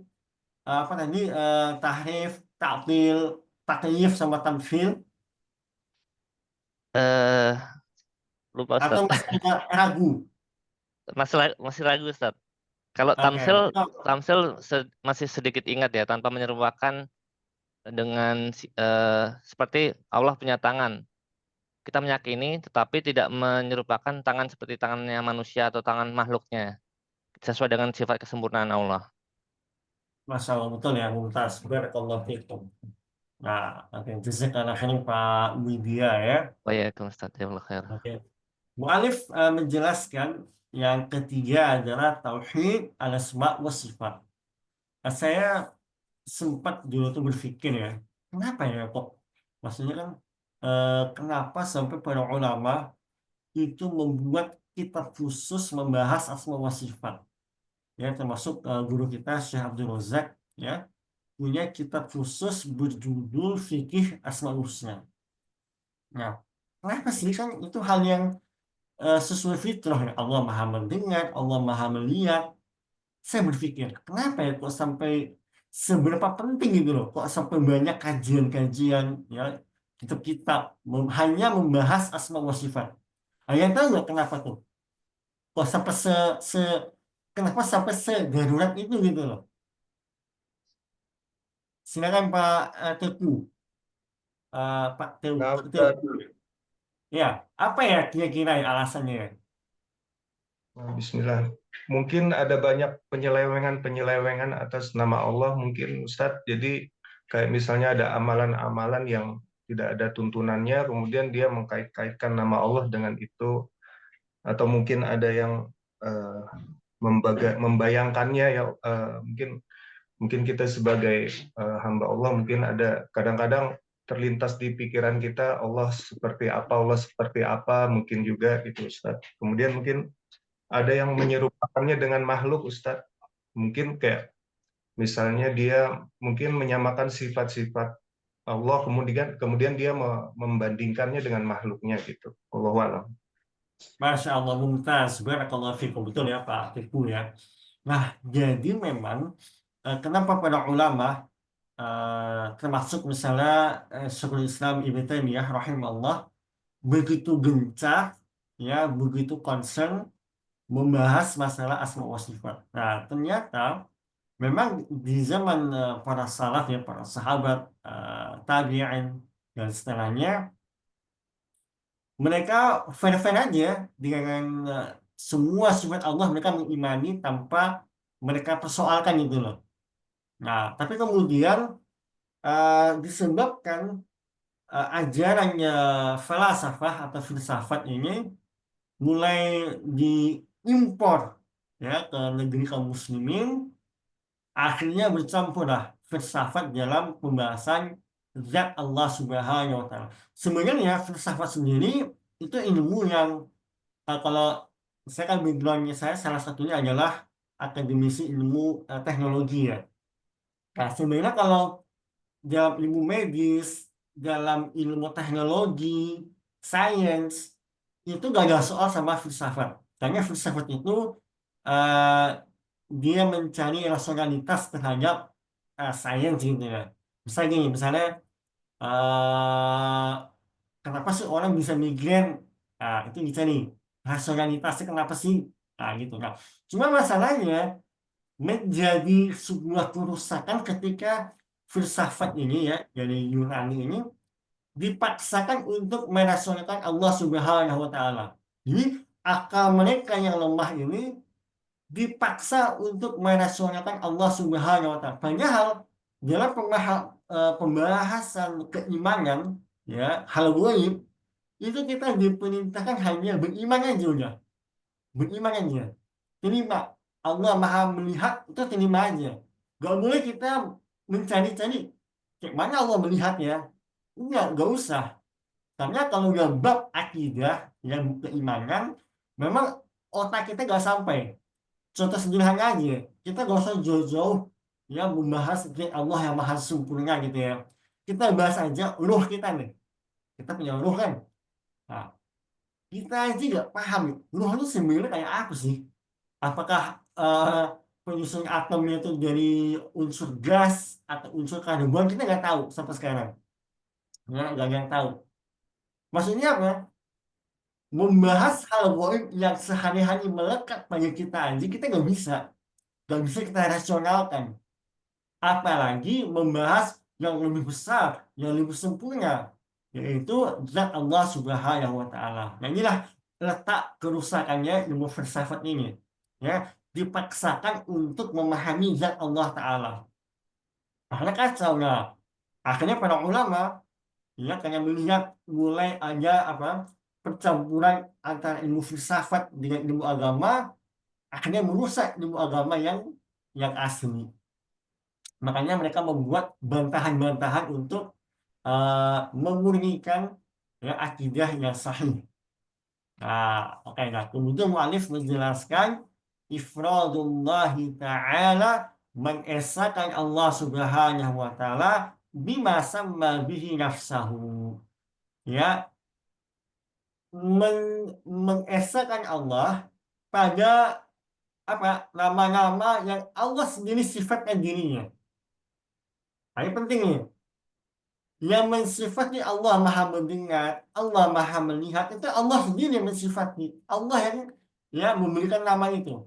apa tadi tahrif, ta'til, takyif sama tamfil? Lupa Atau Ustaz. masih ragu? Masih ragu Ustaz. Kalau Oke, tamsil masih sedikit ingat ya, tanpa menyerupakan dengan seperti Allah punya tangan. Kita meyakini tetapi tidak menyerupakan tangan seperti tangannya manusia atau tangan makhluknya. Sesuai dengan sifat kesempurnaan Allah. Masya Allah, betul ya, mumtaz, barakallahu fikum. Nah, oke, jazakallahu khairan Pak Widya ya. Waalaikumsalam Ustaz. Jazakallahu khair. Oke. Mu'alif menjelaskan yang ketiga adalah Tauhid al-Asma wa Sifat. Nah, saya sempat dulu tuh berpikir ya, kenapa ya kok? Maksudnya kan, kenapa sampai para ulama itu membuat kitab khusus membahas asma wa sifat? Ya, termasuk guru kita Syekh Abdul Razak ya, punya kitab khusus berjudul Fikih Asmaul Husna. Nah, kenapa sih kan itu hal yang sesuai fitrah ya, Allah Maha mendengar, Allah Maha melihat. Saya berpikir, kenapa ya kok sampai seberapa penting gitu loh, kok sampai banyak kajian-kajian ya, kitab-kitab hanya membahas asma wa sifat. Kalian tahu nggak kenapa tuh? Kok sampai se kenapa sampai sedarurat itu gitu loh? Silakan Pak Teguh, Pak Nah, Ustaz. Teguh. Ya, apa ya kira-kira ya alasannya ya? Bismillah. Mungkin ada banyak penyelewengan atas nama Allah mungkin Ustadz. Jadi kayak misalnya ada amalan-amalan yang tidak ada tuntunannya, kemudian dia mengkait-kaitkan nama Allah dengan itu, atau mungkin ada yang eh, membayangkannya ya, mungkin kita sebagai hamba Allah mungkin ada kadang-kadang terlintas di pikiran kita Allah seperti apa mungkin juga itu Ustadz. Kemudian mungkin ada yang menyerupakannya dengan makhluk, Ustadz. Mungkin kayak misalnya dia mungkin menyamakan sifat-sifat Allah, kemudian dia membandingkannya dengan makhluknya gitu. Allahu a'lam. Masya Allah, mumtaz, barakallahu fikum, betul ya Pak Teguh ya. Nah, jadi memang kenapa para ulama termasuk misalnya Syekhul Islam Ibnu Taimiyah rahimahullah begitu gencar ya, begitu concern membahas masalah asma wa sifat. Nah, ternyata memang di zaman para salaf ya, para sahabat, tabi'in dan setelahnya, mereka fair-fair aja dengan semua sifat Allah, mereka mengimani tanpa mereka persoalkan itu loh. Nah, tapi kemudian disebabkan ajarannya falasafah atau filsafat ini mulai diimpor ya ke negeri kaum muslimin, akhirnya bercampurlah filsafat dalam pembahasan zat Allah Subhanahu wa Ta'ala. Sebenarnya filsafat sendiri itu ilmu yang kalau saya kan background-nya saya salah satunya adalah akademisi ilmu teknologi ya. Nah, sebenarnya kalau dalam ilmu medis, dalam ilmu teknologi, sains, itu gak ada soal sama filsafat. Karena filsafat itu eh, dia mencari rasionalitas terhadap sains gitu ya. Misalnya eh, kenapa sih orang bisa migrain? Nah, itu dicari rasionalitasnya kenapa sih? Nah, gitu. Nah, cuma masalahnya menjadi sebuah kerusakan ketika filsafat ini ya dari Yunani ini dipaksakan untuk merasionalkan Allah Subhanahu wa Ta'ala. Jadi akal mereka yang lemah ini dipaksa untuk merasionalkan Allah Subhanahu wa Ta'ala. Padahal dalam pembahasan keimanan ya hal gaib itu kita diperintahkan hanya beriman aja udah. Beriman aja. Terima. Allah Maha melihat itu terima aja. Gak boleh kita mencari-cari kayak mana Allah melihat ya. Enggak, gak usah. Karena kalau udah bab akidah yang keimanan, memang otak kita gak sampai. Contoh sederhana aja, kita gak usah jauh-jauh ya membahas Allah yang maha sempurna gitu ya. Kita bahas aja ruh kita nih. Kita punya ruh kan. Nah, kita aja gak paham ruh itu sebenarnya kayak apa sih? Apakah penyusun atomnya itu dari unsur gas atau unsur karbon kita nggak tahu sampai sekarang. Nggak ada yang tahu. Maksudnya apa? Membahas hal gaib yang sehari-hari melekat pada kita aja kita nggak bisa kita rasionalkan. Apalagi membahas yang lebih besar, yang lebih sempurna, yaitu zat Allah Subhanahu wa Ta'ala. Nah, inilah letak kerusakannya ilmu filsafat ini. Ya, dipaksakan untuk memahami zat Allah Ta'ala. Akhirnya kacau. Nah, akhirnya para ulama ya karena melihat mulai ada percampuran antara ilmu filsafat dengan ilmu agama, akhirnya merusak ilmu agama yang asli. Makanya mereka membuat bantahan-bantahan untuk memurnikan ya, akidah yang sahih. Nah, oke. Nah, kemudian mu'alif menjelaskan ifradullahi ta'ala mengesahkan Allah Subhanahu wa Ta'ala bima samma bihi nafsahu. Ya, mengesahkan Allah pada nama-nama yang Allah sendiri sifatkan dirinya. Nah, ini penting nih. Yang mensifati Allah Maha mendengar, Allah Maha melihat, itu Allah sendiri yang mensifati. Allah yang ya memberikan nama itu.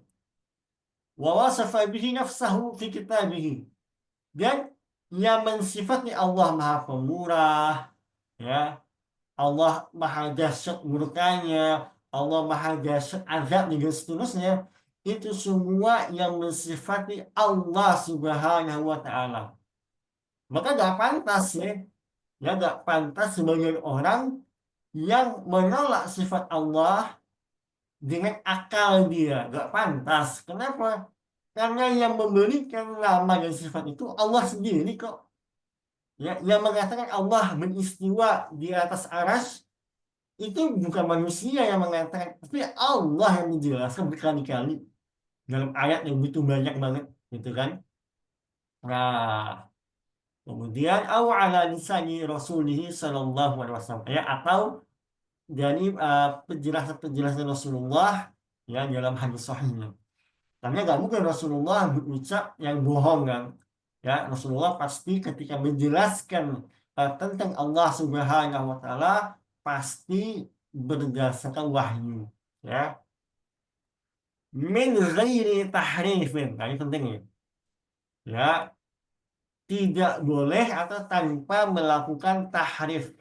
Wa wasafa bihi nafsahu fi kitabihi. Dan yang mensifati Allah Maha Pemurah, ya. Allah Maha dahsyat murkanya, Allah Maha dahsyat azab dan seterusnya. Itu semua yang mensifati Allah Subhanahu wa Ta'ala. Maka gak pantas ya gak pantas sebagian orang yang menolak sifat Allah dengan akal dia. Gak pantas. Kenapa? Karena yang memberikan nama dan sifat itu Allah sendiri kok. Ya, yang mengatakan Allah beristiwa di atas arsy itu bukan manusia yang mengatakan, tapi Allah yang menjelaskan berkali-kali dalam ayat yang begitu banyak banget, gitu kan? Nah, kemudian ala lisani Rasulih sallallahu alaihi wasallam ya atau dari penjelasan-penjelasan Rasulullah ya dalam hadis sahihnya. Karena nggak mungkin Rasulullah berucap yang bohong kan. Ya, Rasulullah pasti ketika menjelaskan tentang Allah Subhanahu wa Ta'ala pasti berdasarkan wahyu ya. Min ghairi tahrifin. Nah, ini penting ya. Ya, tidak boleh atau tanpa melakukan tahrif.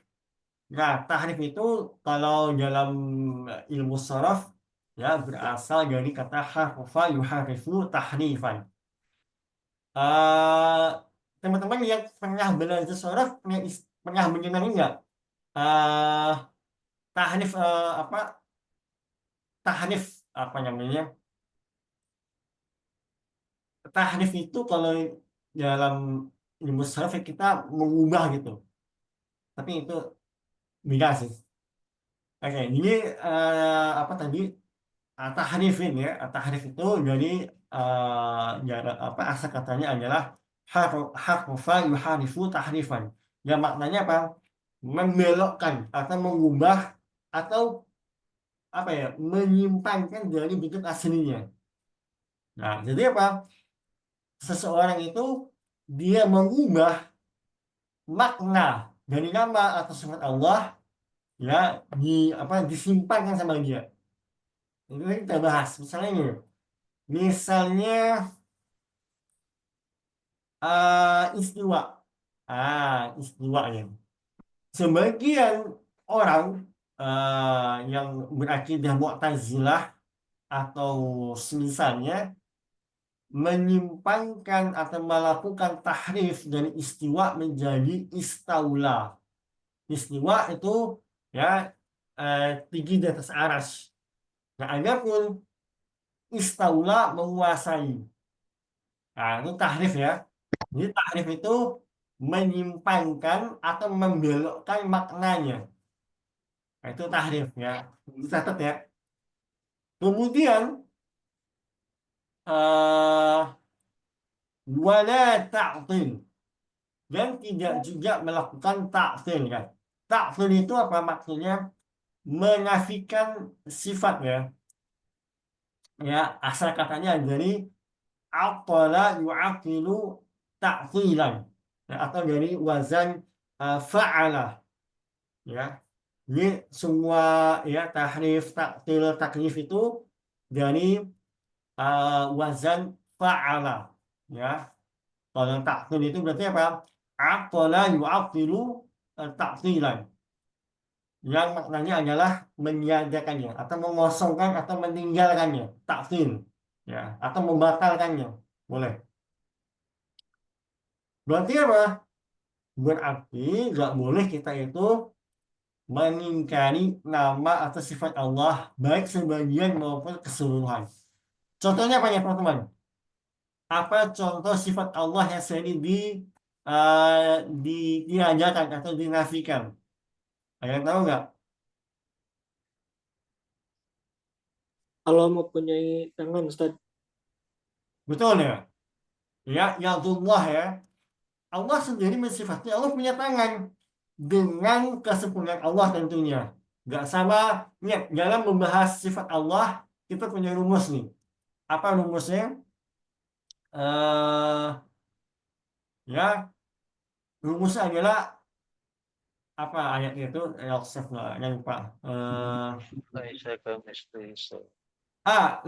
Nah, tahrif itu kalau dalam ilmu sharaf ya berasal dari kata harfa yuharifu tahrifan. Eh, teman-teman yang pernah belajar sharaf pernah mendengar enggak? Eh, tahrif tahrif apa namanya? Tahrif itu kalau dalam ilmu sharaf kita mengubah gitu. tapi itu beda sih. Oke, jadi apa tadi tahrifin ya, tahrif itu jadi asal katanya adalah harfa yuharifu tahrifan. Ya maknanya apa? Membelokkan atau mengubah atau apa ya, menyimpangkan dari bentuk aslinya. Nah, jadi apa? Seseorang itu dia mengubah makna dari nama atau sifat Allah ya disimpankan sama dia. Itu kita bahas. Misalnya ini, misalnya istiwa. Istiwa ya. Sebagian orang yang berakidah Mu'tazilah atau semisalnya menyimpangkan atau melakukan tahrif dari istiwa menjadi istaula. Istiwa itu ya tinggi di atas aras. Nah, adapun istaula menguasai. Nah, itu tahrif ya. Jadi tahrif itu menyimpangkan atau membelokkan maknanya. Nah, itu tahrif ya. Dicatat ya. Kemudian eh wala ta'til dan tidak juga melakukan ta'til kan. Ta'til itu apa maksudnya? Menafikan sifat ya. Ya, asal katanya dari aqala yu'aqilu ta'tilan. Ya, atau dari wazan fa'ala ya. Jadi semua ya tahrif, ta'til, taklif itu dari wazan fa'ala ya. Kalau yang ta'til itu berarti apa? Aqala yu'aqilu ta'tilan. Yang maknanya adalah meniadakannya atau mengosongkan atau meninggalkannya, ta'til ya, atau membatalkannya. Boleh. Berarti apa? Berarti nggak boleh kita itu mengingkari nama atau sifat Allah baik sebagian maupun keseluruhan. Contohnya apa ya teman-teman? Apa contoh sifat Allah yang sering diajarkan atau dinafikan? Ada yang tahu nggak? Allah mempunyai tangan, Ustaz. Betul ya? Ya, Allah ya. Allah sendiri mensifati Allah punya tangan dengan kesempurnaan Allah tentunya. Nggak sama, ya, dalam membahas sifat Allah kita punya rumus nih. Apa rumusnya? Ya, rumusnya adalah apa ayatnya itu? Yang lupa.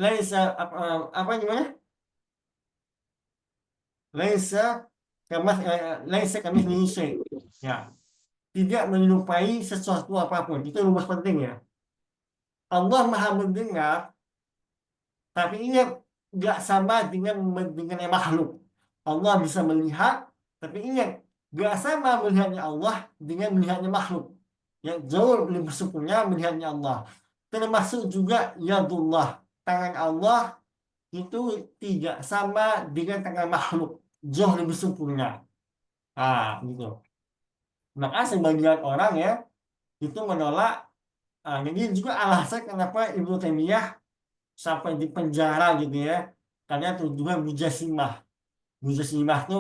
Laisa apa gimana? Laisa kami ya, tidak menyerupai sesuatu apapun. Itu rumus penting ya. Allah Maha mendengar, tapi ingat nggak sama dengan mendengarnya makhluk. Allah bisa melihat, tapi ingat nggak sama melihatnya Allah dengan melihatnya makhluk. Yang jauh lebih sempurna melihatnya Allah. Termasuk juga yadullah, tangan Allah itu tidak sama dengan tangan makhluk, jauh lebih sempurna. Gitu. Maka sebagian orang ya itu menolak. Jadi juga alasan kenapa Ibnu Taimiyah sampai di penjara gitu ya, karena tuduhan mujasimah. Mujasimah itu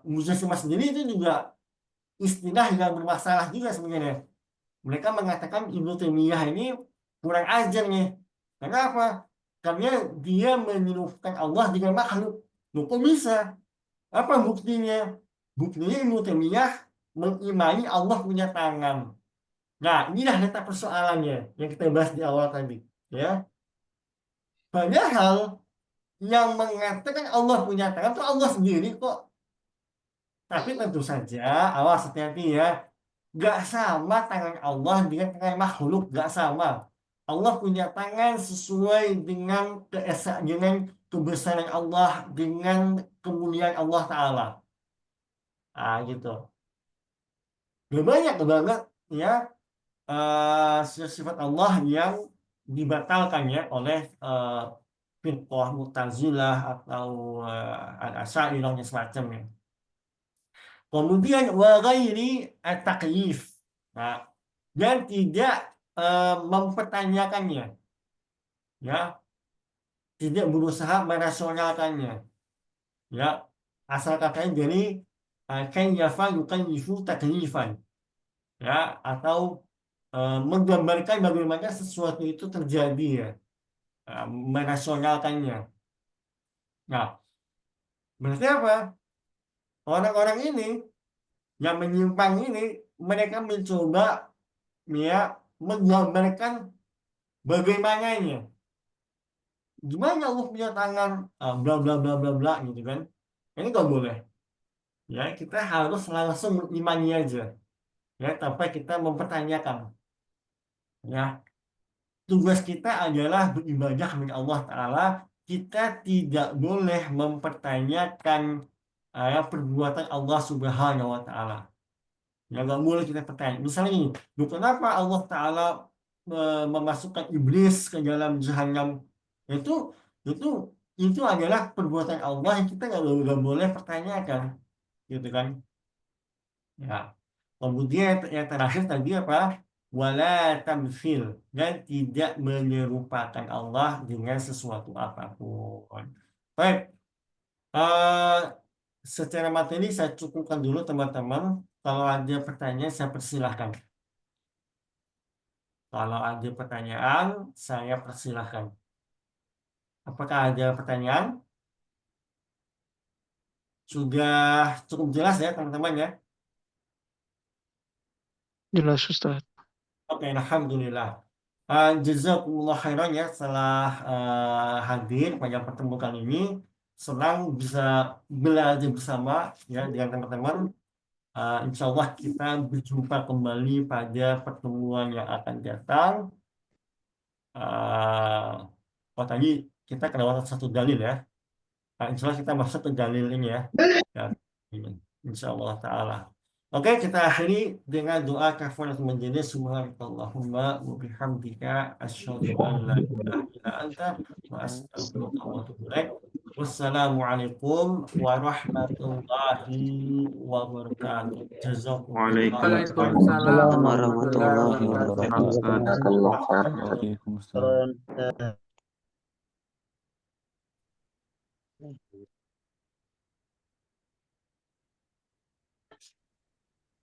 mujasimah sendiri itu juga istilah yang bermasalah juga sebenarnya. Mereka mengatakan Ibnu Taimiyah ini kurang ajar nih. Kenapa? Karena dia menyerupakan Allah dengan makhluk. Loh, kok bisa? Apa buktinya? Buktinya Ibnu Taimiyah mengimani Allah punya tangan. Nah, inilah letak persoalannya yang kita bahas di awal tadi. Ya, padahal yang mengatakan Allah punya tangan itu Allah sendiri kok. Tapi tentu saja, awas hati-hati ya. Gak sama tangan Allah dengan tangan makhluk, gak sama. Allah punya tangan sesuai dengan dengan kebesaran Allah, dengan kemuliaan Allah Ta'ala. Gitu. Banyak banget ya sifat Allah yang dibatalkan ya oleh firqah Mu'tazilah atau Al-Asy'ariyah semacamnya. Kemudian wa ghairi at-takyif. Nah, dan tidak mempertanyakannya, ya, tidak berusaha merasionalkannya, ya, asal katanya dari kayyafa yukayyifu takyifan, ya, atau menggambarkan bagaimana sesuatu itu terjadi, ya, merasionalkannya. Nah, berarti apa? Orang-orang ini yang menyimpang ini, mereka mencoba, ya, menggambarkan bagaimananya. Gimana Allah punya tangan, bla bla bla bla bla gitu kan. Ini nggak boleh. Ya, kita harus langsung mengimani aja. Ya, tanpa kita mempertanyakan. Ya, tugas kita adalah beribadah kepada Allah Ta'ala. Kita tidak boleh mempertanyakan perbuatan Allah Subhanahu Wa Ta'ala. Ya, nggak boleh kita pertanyaan. Misalnya ini, kenapa Allah Ta'ala memasukkan iblis ke dalam jahanam? Itu itu itu adalah perbuatan Allah yang kita nggak boleh pertanyakan, gitu kan? Ya. Kemudian yang terakhir tadi apa? Wala tamfil, dan tidak menyerupakan Allah dengan sesuatu apapun. Baik, eh, secara materi saya cukupkan dulu teman-teman. Kalau ada pertanyaan saya persilahkan. Kalau ada pertanyaan saya persilahkan. Apakah ada pertanyaan? Sudah cukup jelas ya teman-teman ya? Jelas Ustaz. Oke, alhamdulillah. Jazakumullah khairan ya setelah hadir pada pertemuan kali ini. Senang bisa belajar bersama ya dengan teman-teman. Insya Allah kita berjumpa kembali pada pertemuan yang akan datang. Tadi kita kelewatan satu dalil ya. Insya Allah kita masuk ke dalil ini ya. Ya, ini. Insya Allah Ta'ala. Oke, kita akhiri dengan doa kafaratul majelis. Subhanakallahumma wa bihamdika asyhadu an la ilaha illa anta wa astaghfiruka wa atubu ilaik. Wassalamualaikum warahmatullahi wabarakatuh. Jazakumullah khairan. Waalaikumsalam Waalaikumsalam warahmatullahi warahmatullahi wabarakatuh. wabarakatuh. Waalaikumsalam. Shukron.